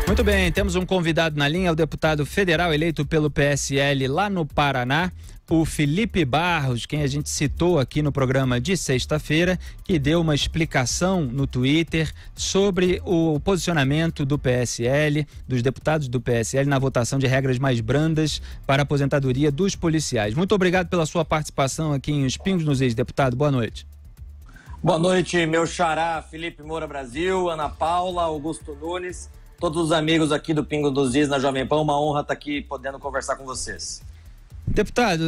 Muito bem, temos um convidado na linha, o deputado federal eleito pelo PSL lá no Paraná, o Felipe Barros, quem a gente citou aqui no programa de sexta-feira, que deu uma explicação no Twitter sobre o posicionamento do PSL, dos deputados do PSL, na votação de regras mais brandas para a aposentadoria dos policiais. Muito obrigado pela sua participação aqui em Os Pingos nos Is, deputado. Boa noite. Boa noite, meu xará Felipe Moura Brasil, Ana Paula, Augusto Nunes, todos os amigos aqui do Pingo dos Is na Jovem Pan. Uma honra estar aqui podendo conversar com vocês. Deputado,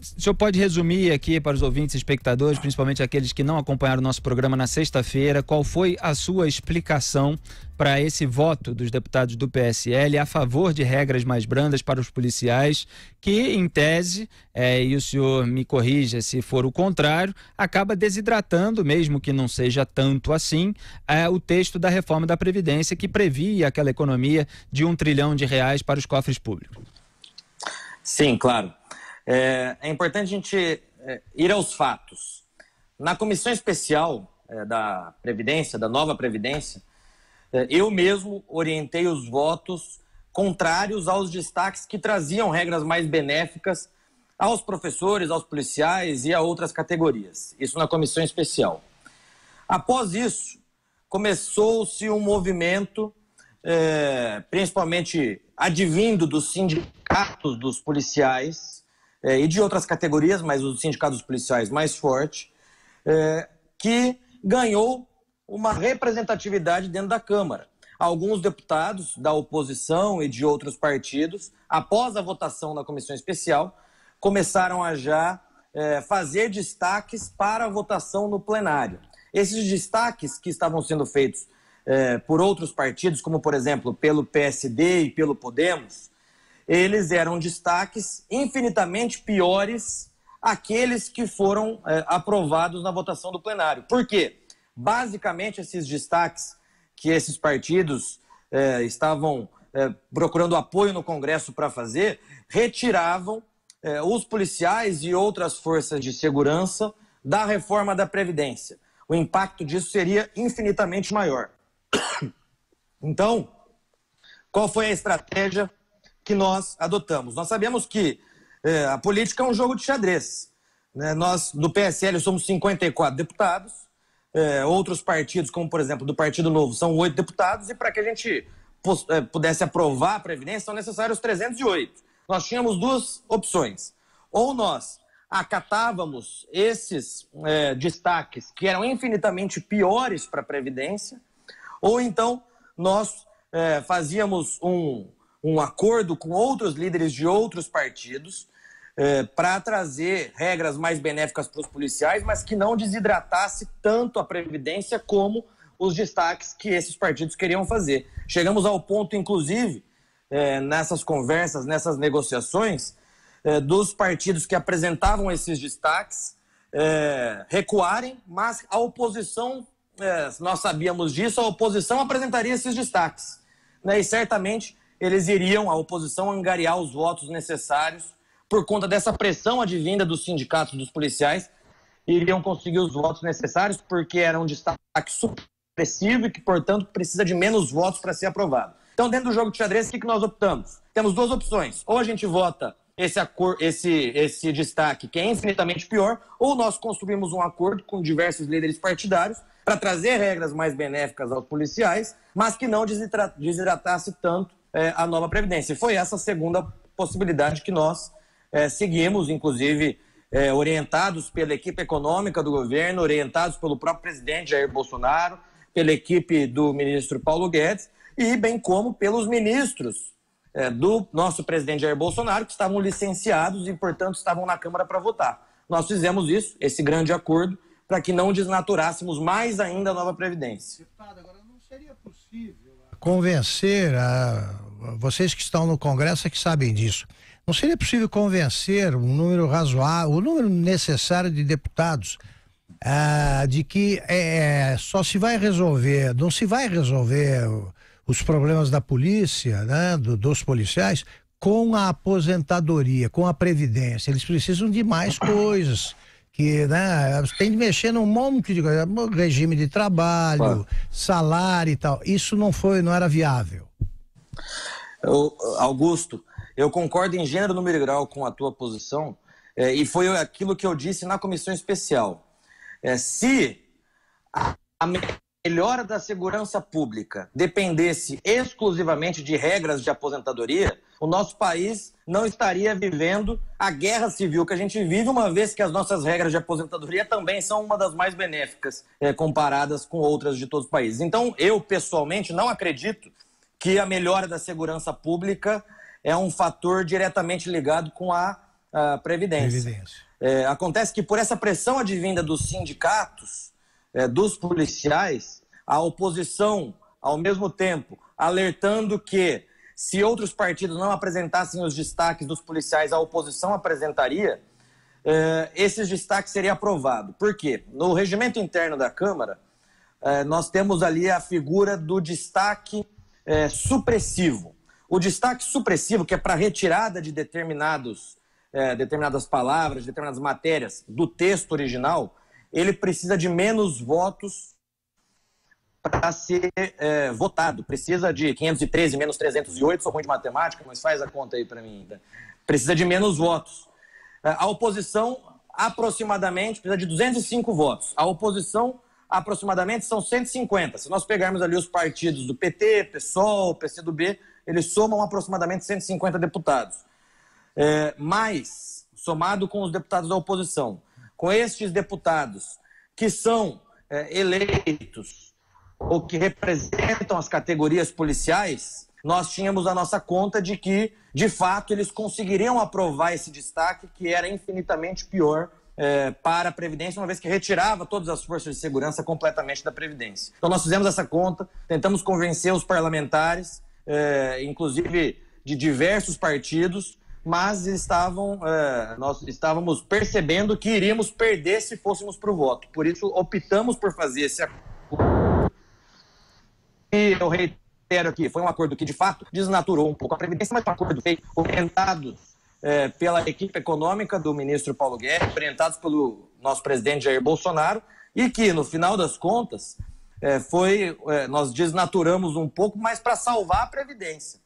o senhor pode resumir aqui para os ouvintes e espectadores, principalmente aqueles que não acompanharam o nosso programa na sexta-feira, qual foi a sua explicação para esse voto dos deputados do PSL a favor de regras mais brandas para os policiais, que, em tese, e o senhor me corrija se for o contrário, acaba desidratando, mesmo que não seja tanto assim, o texto da reforma da Previdência, que previa aquela economia de R$1 trilhão para os cofres públicos? Sim, claro. É importante a gente ir aos fatos. Na comissão especial da Previdência, da nova Previdência, eu mesmo orientei os votos contrários aos destaques que traziam regras mais benéficas aos professores, aos policiais e a outras categorias. Isso na comissão especial. Após isso, começou-se um movimento, principalmente advindo dos sindicatos dos policiais, e de outras categorias, mas os sindicatos policiais mais forte, que ganhou uma representatividade dentro da Câmara. Alguns deputados da oposição e de outros partidos, após a votação na comissão especial, começaram a já fazer destaques para a votação no plenário. Esses destaques que estavam sendo feitos por outros partidos, como por exemplo pelo PSD e pelo Podemos, eles eram destaques infinitamente piores àqueles que foram aprovados na votação do plenário. Por quê? Basicamente, esses destaques que esses partidos estavam procurando apoio no Congresso para fazer, retiravam os policiais e outras forças de segurança da reforma da Previdência. O impacto disso seria infinitamente maior. Então, qual foi a estratégia que nós adotamos? Nós sabemos que a política é um jogo de xadrez, né? Nós, do PSL, somos 54 deputados, outros partidos, como por exemplo do Partido Novo, são 8 deputados, e para que a gente pudesse aprovar a Previdência, são necessários 308. Nós tínhamos duas opções. Ou nós acatávamos esses destaques que eram infinitamente piores para a Previdência, ou então nós fazíamos um acordo com outros líderes de outros partidos para trazer regras mais benéficas para os policiais, mas que não desidratasse tanto a Previdência como os destaques que esses partidos queriam fazer. Chegamos ao ponto, inclusive, nessas conversas, nessas negociações, dos partidos que apresentavam esses destaques recuarem, mas a oposição, nós sabíamos disso, a oposição apresentaria esses destaques, né? E certamente eles iriam, a oposição, angariar os votos necessários por conta dessa pressão advinda dos sindicatos dos policiais, iriam conseguir os votos necessários porque era um destaque supressivo e que, portanto, precisa de menos votos para ser aprovado. Então, dentro do jogo de xadrez, o que nós optamos? Temos duas opções. Ou a gente vota esse destaque, que é infinitamente pior, ou nós construímos um acordo com diversos líderes partidários para trazer regras mais benéficas aos policiais, mas que não desidratasse tanto a nova Previdência. E foi essa a segunda possibilidade que nós seguimos, inclusive orientados pela equipe econômica do governo, orientados pelo próprio presidente Jair Bolsonaro, pela equipe do ministro Paulo Guedes e bem como pelos ministros do nosso presidente Jair Bolsonaro, que estavam licenciados e, portanto, estavam na Câmara para votar. Nós fizemos isso, esse grande acordo, para que não desnaturássemos mais ainda a nova Previdência. Deputado, agora não seria possível convencer vocês que estão no Congresso é que sabem disso. Não seria possível convencer um número razoável, o número necessário de deputados de que só se vai resolver, não se vai resolver os problemas da polícia, né, dos policiais, com a aposentadoria, com a Previdência. Eles precisam de mais coisas, que, né, tem de mexer num monte de coisa, regime de trabalho, salário e tal. Isso não era viável. Augusto, eu concordo em gênero, número e grau com a tua posição, e foi aquilo que eu disse na comissão especial. Se a melhora da segurança pública dependesse exclusivamente de regras de aposentadoria, o nosso país não estaria vivendo a guerra civil que a gente vive, uma vez que as nossas regras de aposentadoria também são uma das mais benéficas comparadas com outras de todos os países. Então, eu, pessoalmente, não acredito que a melhora da segurança pública é um fator diretamente ligado com a Previdência. Acontece que por essa pressão advinda dos sindicatos, dos policiais, a oposição, ao mesmo tempo, alertando que se outros partidos não apresentassem os destaques dos policiais, a oposição apresentaria, esses destaques seriam aprovados. Por quê? No regimento interno da Câmara, nós temos ali a figura do destaque supressivo. O destaque supressivo, que é para retirada de determinadas palavras, determinadas matérias do texto original, ele precisa de menos votos para ser votado. Precisa de 513 menos 308, sou ruim de matemática, mas faz a conta aí para mim. Tá? Precisa de menos votos. A oposição, aproximadamente, precisa de 205 votos. A oposição, aproximadamente, são 150. Se nós pegarmos ali os partidos do PT, PSOL, PCdoB, eles somam aproximadamente 150 deputados. Mas, somado com os deputados da oposição, com estes deputados que são eleitos ou que representam as categorias policiais, nós tínhamos a nossa conta de que, de fato, eles conseguiriam aprovar esse destaque, que era infinitamente pior para a Previdência, uma vez que retirava todas as forças de segurança completamente da Previdência. Então nós fizemos essa conta, tentamos convencer os parlamentares, inclusive de diversos partidos, mas nós estávamos percebendo que iríamos perder se fôssemos para o voto. Por isso optamos por fazer esse acordo. E eu reitero aqui, foi um acordo que de fato desnaturou um pouco a Previdência, mas um acordo feito orientados pela equipe econômica do ministro Paulo Guedes, orientados pelo nosso presidente Jair Bolsonaro, e que no final das contas nós desnaturamos um pouco, mas para salvar a Previdência.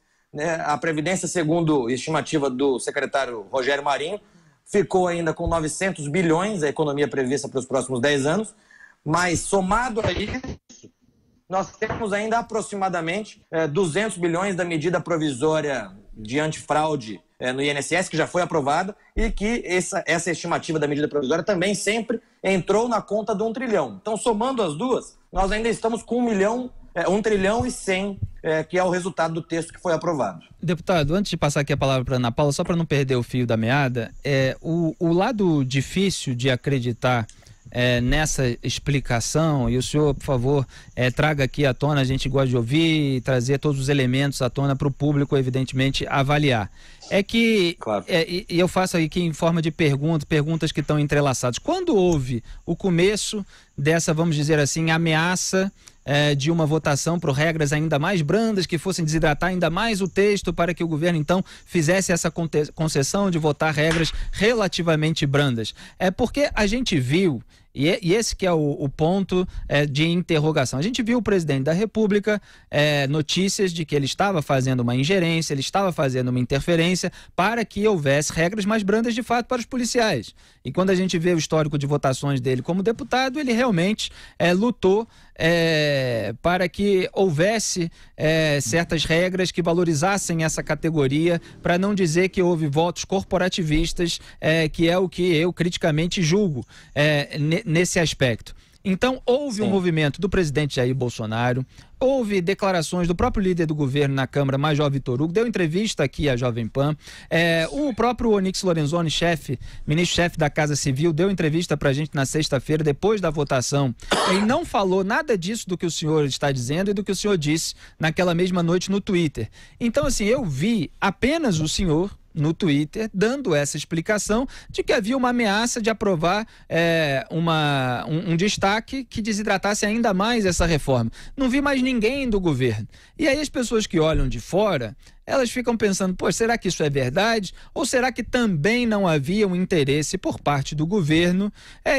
A Previdência, segundo a estimativa do secretário Rogério Marinho, ficou ainda com 900 bilhões, a economia prevista para os próximos 10 anos, mas somado a isso, nós temos ainda aproximadamente 200 bilhões da medida provisória de antifraude no INSS, que já foi aprovada, e que essa estimativa da medida provisória também sempre entrou na conta do 1 trilhão. Então, somando as duas, nós ainda estamos com 1 trilhão e 100, que é o resultado do texto que foi aprovado. Deputado, antes de passar aqui a palavra para a Ana Paula, só para não perder o fio da meada, o lado difícil de acreditar nessa explicação, e o senhor, por favor, traga aqui à tona, a gente gosta de ouvir e trazer todos os elementos à tona para o público, evidentemente, avaliar. É que, claro. E eu faço aqui em forma de perguntas que estão entrelaçadas. Quando houve o começo dessa, vamos dizer assim, ameaça de uma votação por regras ainda mais brandas, que fossem desidratar ainda mais o texto para que o governo, então, fizesse essa concessão de votar regras relativamente brandas? Porque a gente viu, e esse que é o ponto de interrogação, a gente viu o presidente da República notícias de que ele estava fazendo uma ingerência, ele estava fazendo uma interferência para que houvesse regras mais brandas de fato para os policiais. E quando a gente vê o histórico de votações dele como deputado, ele realmente lutou para que houvesse certas regras que valorizassem essa categoria, para não dizer que houve votos corporativistas, que é o que eu criticamente julgo nesse aspecto. Então, houve um movimento do presidente Jair Bolsonaro, houve declarações do próprio líder do governo na Câmara, Major Vitor Hugo, deu entrevista aqui à Jovem Pan. O próprio Onyx Lorenzoni, ministro-chefe da Casa Civil, deu entrevista pra gente na sexta-feira, depois da votação. Ele não falou nada disso do que o senhor está dizendo e do que o senhor disse naquela mesma noite no Twitter. Então, assim, eu vi apenas o senhor no Twitter dando essa explicação de que havia uma ameaça de aprovar um destaque que desidratasse ainda mais essa reforma. Não vi mais ninguém do governo. E aí as pessoas que olham de fora elas ficam pensando, pô, será que isso é verdade? Ou será que também não havia um interesse por parte do governo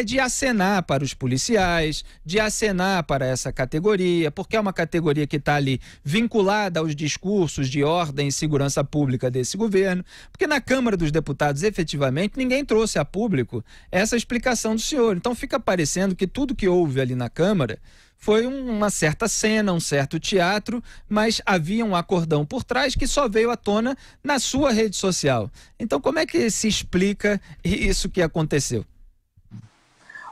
de acenar para os policiais, de acenar para essa categoria, porque é uma categoria que está ali vinculada aos discursos de ordem e segurança pública desse governo, porque na Câmara dos Deputados, efetivamente, ninguém trouxe a público essa explicação do senhor. Então fica parecendo que tudo que houve ali na Câmara foi uma certa cena, um certo teatro, mas havia um acordão por trás que só veio à tona na sua rede social. Então, como é que se explica isso que aconteceu?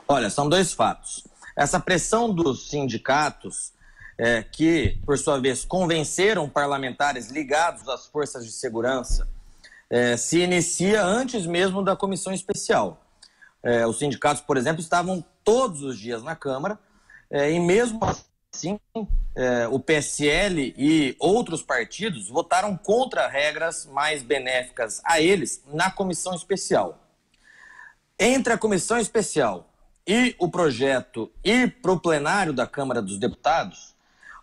Olha, são dois fatos. Essa pressão dos sindicatos, que, por sua vez, convenceram parlamentares ligados às forças de segurança, se inicia antes mesmo da comissão especial. Os sindicatos, por exemplo, estavam todos os dias na Câmara, e mesmo assim, o PSL e outros partidos votaram contra regras mais benéficas a eles na comissão especial. Entre a comissão especial e o projeto ir para o plenário da Câmara dos Deputados,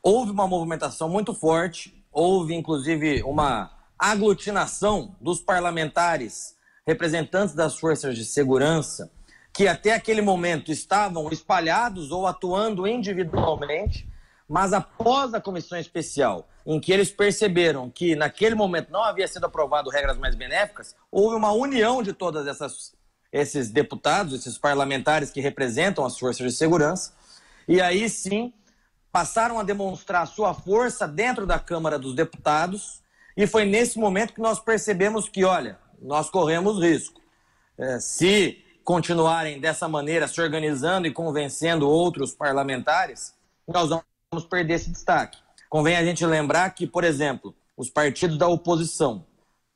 houve uma movimentação muito forte, houve inclusive uma aglutinação dos parlamentares, representantes das forças de segurança, que até aquele momento estavam espalhados ou atuando individualmente, mas após a comissão especial, em que eles perceberam que naquele momento não havia sido aprovado regras mais benéficas, houve uma união de todos esses deputados, esses parlamentares que representam as forças de segurança, e aí sim passaram a demonstrar sua força dentro da Câmara dos Deputados, e foi nesse momento que nós percebemos que, olha, nós corremos risco. Se continuarem dessa maneira, se organizando e convencendo outros parlamentares, nós vamos perder esse destaque. Convém a gente lembrar que, por exemplo, os partidos da oposição,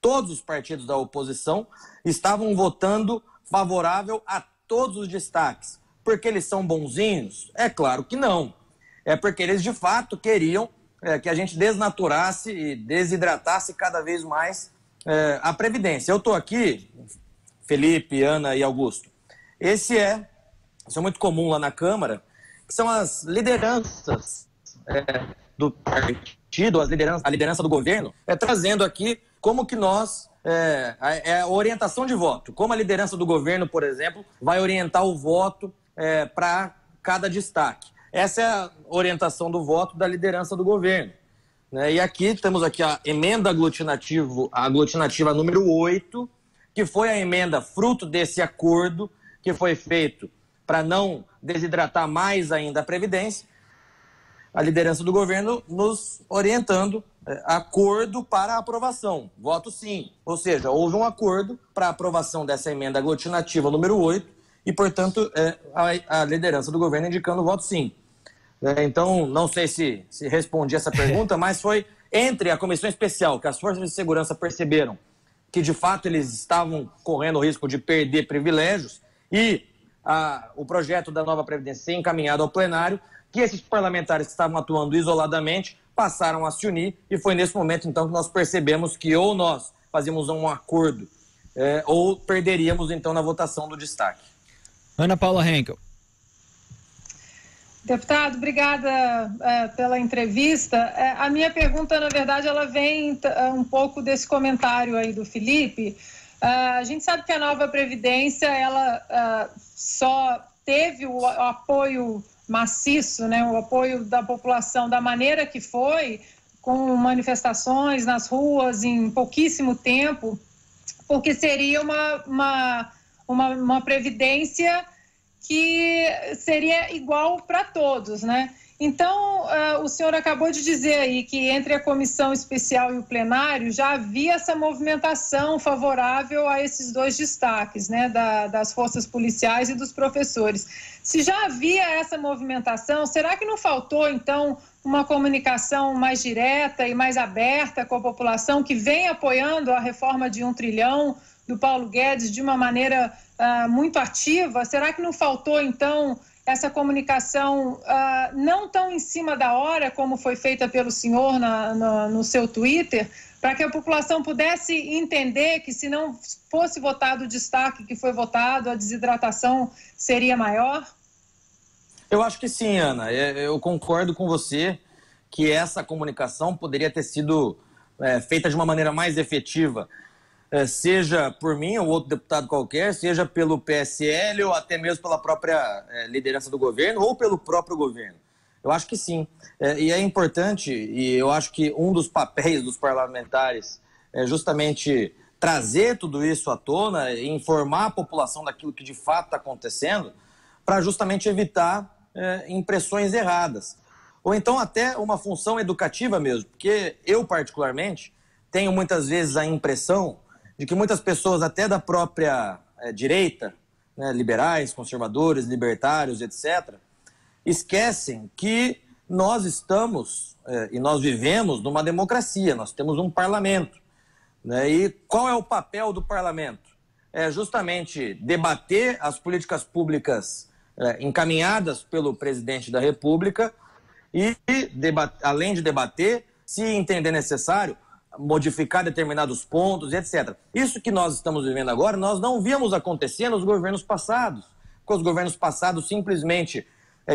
todos os partidos da oposição estavam votando favorável a todos os destaques. Porque eles são bonzinhos? É claro que não. É porque eles, de fato, queriam que a gente desnaturasse e desidratasse cada vez mais a Previdência. Eu estou aqui, Felipe, Ana e Augusto. Isso é muito comum lá na Câmara, que são as lideranças do partido, a liderança do governo, trazendo aqui como que nós, a orientação de voto, como a liderança do governo, por exemplo, vai orientar o voto para cada destaque. Essa é a orientação do voto da liderança do governo. E aqui temos aqui a emenda aglutinativa número 8, que foi a emenda fruto desse acordo que foi feito para não desidratar mais ainda a Previdência, a liderança do governo nos orientando acordo para aprovação, voto sim. Ou seja, houve um acordo para a aprovação dessa emenda aglutinativa número 8 e, portanto, a liderança do governo indicando o voto sim. Então, não sei se respondi essa pergunta, mas foi entre a comissão especial, que as forças de segurança perceberam que, de fato, eles estavam correndo o risco de perder privilégios, e o projeto da nova Previdência ser encaminhado ao plenário, que esses parlamentares que estavam atuando isoladamente passaram a se unir, e foi nesse momento, então, que nós percebemos que ou nós fazíamos um acordo ou perderíamos, então, na votação do destaque. Ana Paula Henkel. Deputado, obrigada pela entrevista. A minha pergunta, na verdade, ela vem um pouco desse comentário aí do Felipe. A gente sabe que a nova Previdência, ela só teve o apoio maciço, né, o apoio da população da maneira que foi, com manifestações nas ruas em pouquíssimo tempo, porque seria uma Previdência que seria igual para todos, né? Então, o senhor acabou de dizer aí que entre a comissão especial e o plenário já havia essa movimentação favorável a esses dois destaques, né, das forças policiais e dos professores. Se já havia essa movimentação, será que não faltou, então, uma comunicação mais direta e mais aberta com a população que vem apoiando a reforma de 1 trilhão do Paulo Guedes de uma maneira muito ativa? Será que não faltou, então, essa comunicação não tão em cima da hora como foi feita pelo senhor no seu Twitter, para que a população pudesse entender que, se não fosse votado o destaque que foi votado, a desidratação seria maior? Eu acho que sim, Ana. Eu concordo com você que essa comunicação poderia ter sido feita de uma maneira mais efetiva, seja por mim ou outro deputado qualquer, seja pelo PSL ou até mesmo pela própria liderança do governo ou pelo próprio governo? Eu acho que sim. E é importante, e eu acho que um dos papéis dos parlamentares é justamente trazer tudo isso à tona e informar a população daquilo que de fato está acontecendo, para justamente evitar impressões erradas. Ou então até uma função educativa mesmo, porque eu particularmente tenho muitas vezes a impressão de que muitas pessoas até da própria direita, né, liberais, conservadores, libertários, etc., esquecem que nós estamos e nós vivemos numa democracia, nós temos um parlamento, né? E qual é o papel do parlamento? É justamente debater as políticas públicas encaminhadas pelo presidente da República e, além de debater, se entender necessário, modificar determinados pontos, etc. Isso que nós estamos vivendo agora, nós não víamos acontecer nos governos passados, porque os governos passados simplesmente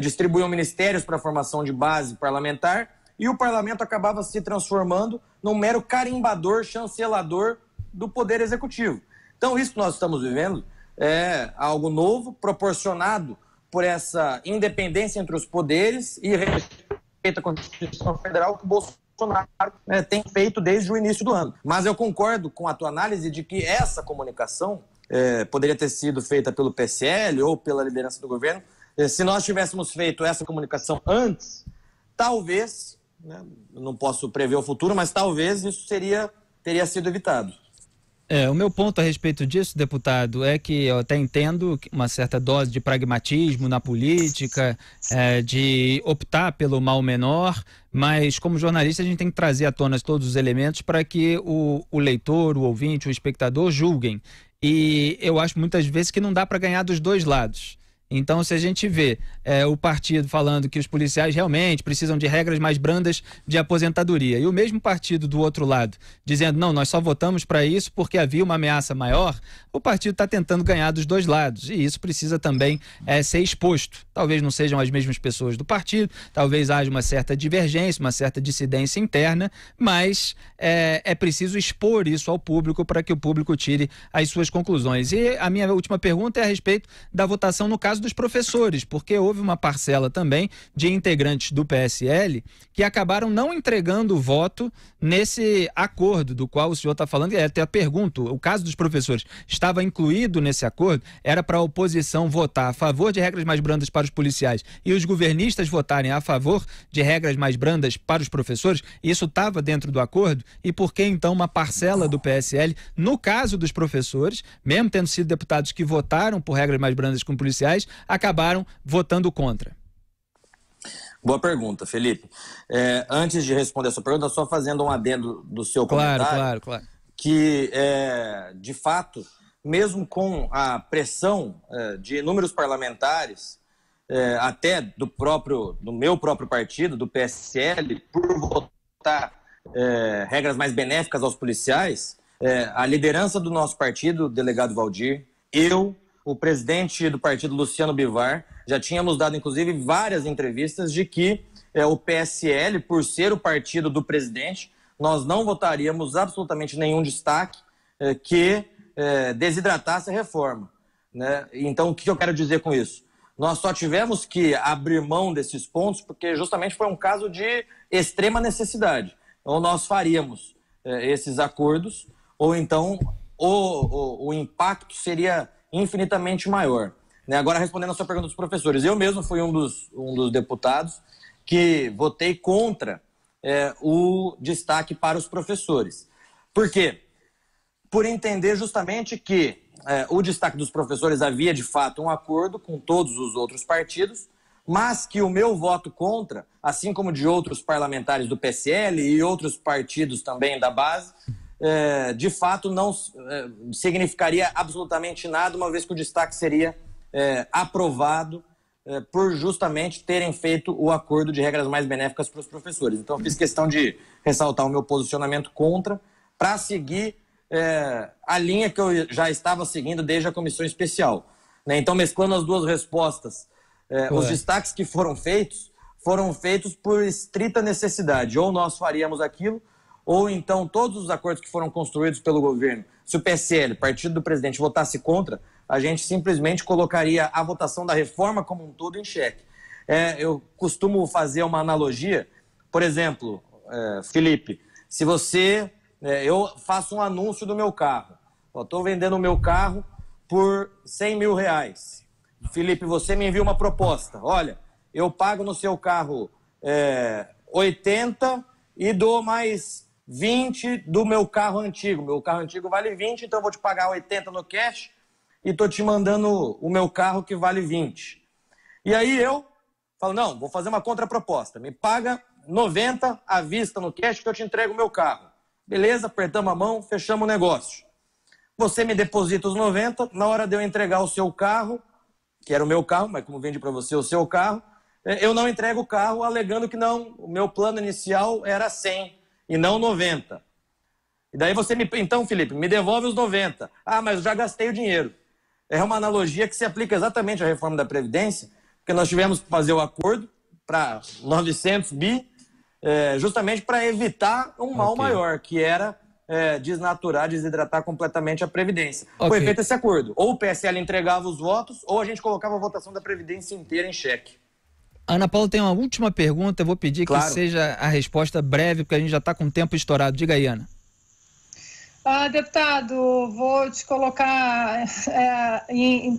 distribuíam ministérios para a formação de base parlamentar e o parlamento acabava se transformando num mero carimbador, chancelador do poder executivo. Então, isso que nós estamos vivendo é algo novo, proporcionado por essa independência entre os poderes e respeito à Constituição Federal que o Bolsonaro tem feito desde o início do ano. Mas eu concordo com a tua análise de que essa comunicação poderia ter sido feita pelo PSL ou pela liderança do governo. Se nós tivéssemos feito essa comunicação antes, talvez, né, não posso prever o futuro, mas talvez isso teria sido evitado. O meu ponto a respeito disso, deputado, é que eu até entendo uma certa dose de pragmatismo na política, de optar pelo mal menor, mas como jornalista a gente tem que trazer à tona todos os elementos para que o leitor, o ouvinte, o espectador julguem. E eu acho muitas vezes que não dá para ganhar dos dois lados. Então, se a gente vê o partido falando que os policiais realmente precisam de regras mais brandas de aposentadoria e o mesmo partido do outro lado dizendo, não, nós só votamos para isso porque havia uma ameaça maior, o partido está tentando ganhar dos dois lados e isso precisa também ser exposto. Talvez não sejam as mesmas pessoas do partido, talvez haja uma certa divergência, uma certa dissidência interna, mas é preciso expor isso ao público para que o público tire as suas conclusões. E a minha última pergunta é a respeito da votação no caso dos professores, porque houve uma parcela também de integrantes do PSL que acabaram não entregando o voto nesse acordo do qual o senhor está falando, e até pergunto, o caso dos professores estava incluído nesse acordo? Era para a oposição votar a favor de regras mais brandas para os policiais e os governistas votarem a favor de regras mais brandas para os professores? Isso estava dentro do acordo? E por que então uma parcela do PSL, no caso dos professores, mesmo tendo sido deputados que votaram por regras mais brandas com policiais, acabaram votando contra? Boa pergunta, Felipe. Antes de responder a sua pergunta, só fazendo um adendo do seu comentário. Claro. Que, de fato, mesmo com a pressão de inúmeros parlamentares, até do meu próprio partido, do PSL, por votar regras mais benéficas aos policiais, a liderança do nosso partido, o delegado Valdir, o presidente do partido, Luciano Bivar, já tínhamos dado, inclusive, várias entrevistas de que o PSL, por ser o partido do presidente, nós não votaríamos absolutamente nenhum destaque que desidratasse a reforma, né? Então, o que eu quero dizer com isso? Nós só tivemos que abrir mão desses pontos porque justamente foi um caso de extrema necessidade. Ou nós faríamos esses acordos, ou então o impacto seria infinitamente maior. Agora, respondendo a sua pergunta dos professores, eu mesmo fui um dos deputados que votei contra o destaque para os professores. Por quê? Por entender justamente que o destaque dos professores havia, de fato, um acordo com todos os outros partidos, mas que o meu voto contra, assim como de outros parlamentares do PSL e outros partidos também da base, de fato não significaria absolutamente nada, uma vez que o destaque seria aprovado por justamente terem feito o acordo de regras mais benéficas para os professores. Então, eu fiz questão de ressaltar o meu posicionamento contra, para seguir a linha que eu já estava seguindo desde a comissão especial. Então, mesclando as duas respostas, os destaques que foram feitos por estrita necessidade. Ou nós faríamos aquilo, ou então todos os acordos que foram construídos pelo governo, se o PSL, partido do presidente, votasse contra, a gente simplesmente colocaria a votação da reforma como um todo em xeque. Eu costumo fazer uma analogia, por exemplo, Felipe, se você... eu faço um anúncio do meu carro. Estou vendendo o meu carro por R$100 mil. Felipe, você me envia uma proposta. Olha, eu pago no seu carro 80 e dou mais 20 do meu carro antigo. Meu carro antigo vale 20, então eu vou te pagar 80 no cash e estou te mandando o meu carro que vale 20. E aí eu falo, não, vou fazer uma contraproposta. Me paga 90 à vista no cash que eu te entrego o meu carro. Beleza, apertamos a mão, fechamos o negócio. Você me deposita os 90, na hora de eu entregar o seu carro, que era o meu carro, mas como vende para você o seu carro, eu não entrego o carro alegando que não, o meu plano inicial era 100 e não 90. E daí você então, Felipe, me devolve os 90. Ah, mas eu já gastei o dinheiro. É uma analogia que se aplica exatamente à reforma da Previdência, porque nós tivemos que fazer o acordo para 900 bi, justamente para evitar um mal maior, que era desnaturar, desidratar completamente a Previdência. Foi feito esse acordo. Ou o PSL entregava os votos, ou a gente colocava a votação da Previdência inteira em xeque. Ana Paula tem uma última pergunta, eu vou pedir que seja a resposta breve, porque a gente já está com o tempo estourado. Diga aí, Ana. Deputado, vou te colocar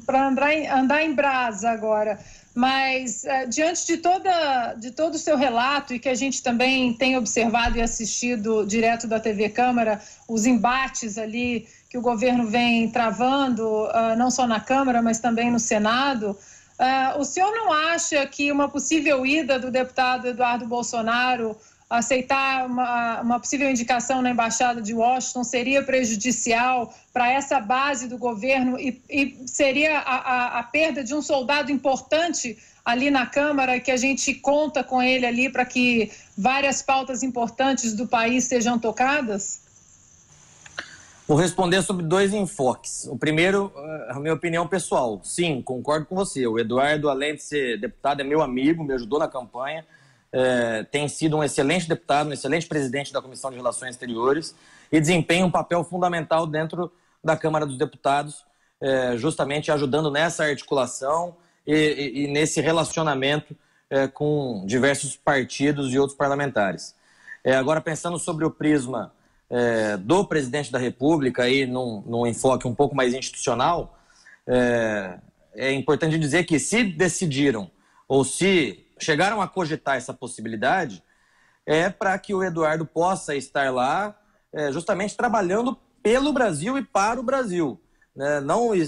para andar em brasa agora. Mas, diante de todo o seu relato, e que a gente também tem observado e assistido direto da TV Câmara, os embates ali que o governo vem travando, não só na Câmara, mas também no Senado, o senhor não acha que uma possível ida do deputado Eduardo Bolsonaro aceitar uma possível indicação na Embaixada de Washington seria prejudicial para essa base do governo e seria a perda de um soldado importante ali na Câmara, que a gente conta com ele ali para que várias pautas importantes do país sejam tocadas? Vou responder sobre dois enfoques. O primeiro, a minha opinião pessoal. Sim, concordo com você. O Eduardo, além de ser deputado, é meu amigo, me ajudou na campanha. Tem sido um excelente deputado, um excelente presidente da Comissão de Relações Exteriores e desempenha um papel fundamental dentro da Câmara dos Deputados, justamente ajudando nessa articulação e nesse relacionamento com diversos partidos e outros parlamentares. Agora, pensando sobre o prisma do presidente da República, aí num enfoque um pouco mais institucional, é importante dizer que se decidiram ou se chegaram a cogitar essa possibilidade, para que o Eduardo possa estar lá justamente trabalhando pelo Brasil e para o Brasil.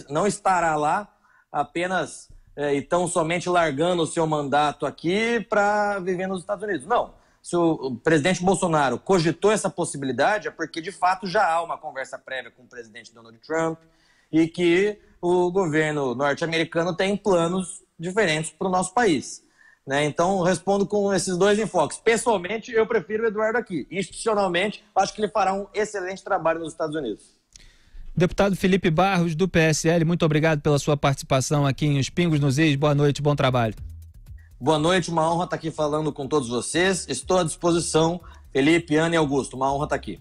Não estará lá apenas e tão somente largando o seu mandato aqui para viver nos Estados Unidos. Não. Se o presidente Bolsonaro cogitou essa possibilidade, é porque de fato já há uma conversa prévia com o presidente Donald Trump e que o governo norte-americano tem planos diferentes para o nosso país. Então, respondo com esses dois enfoques. Pessoalmente, eu prefiro o Eduardo aqui. Institucionalmente, acho que ele fará um excelente trabalho nos Estados Unidos. Deputado Felipe Barros, do PSL, muito obrigado pela sua participação aqui em Os Pingos nos Is. Boa noite, bom trabalho. Boa noite, uma honra estar aqui falando com todos vocês. Estou à disposição. Felipe, Ana e Augusto, uma honra estar aqui.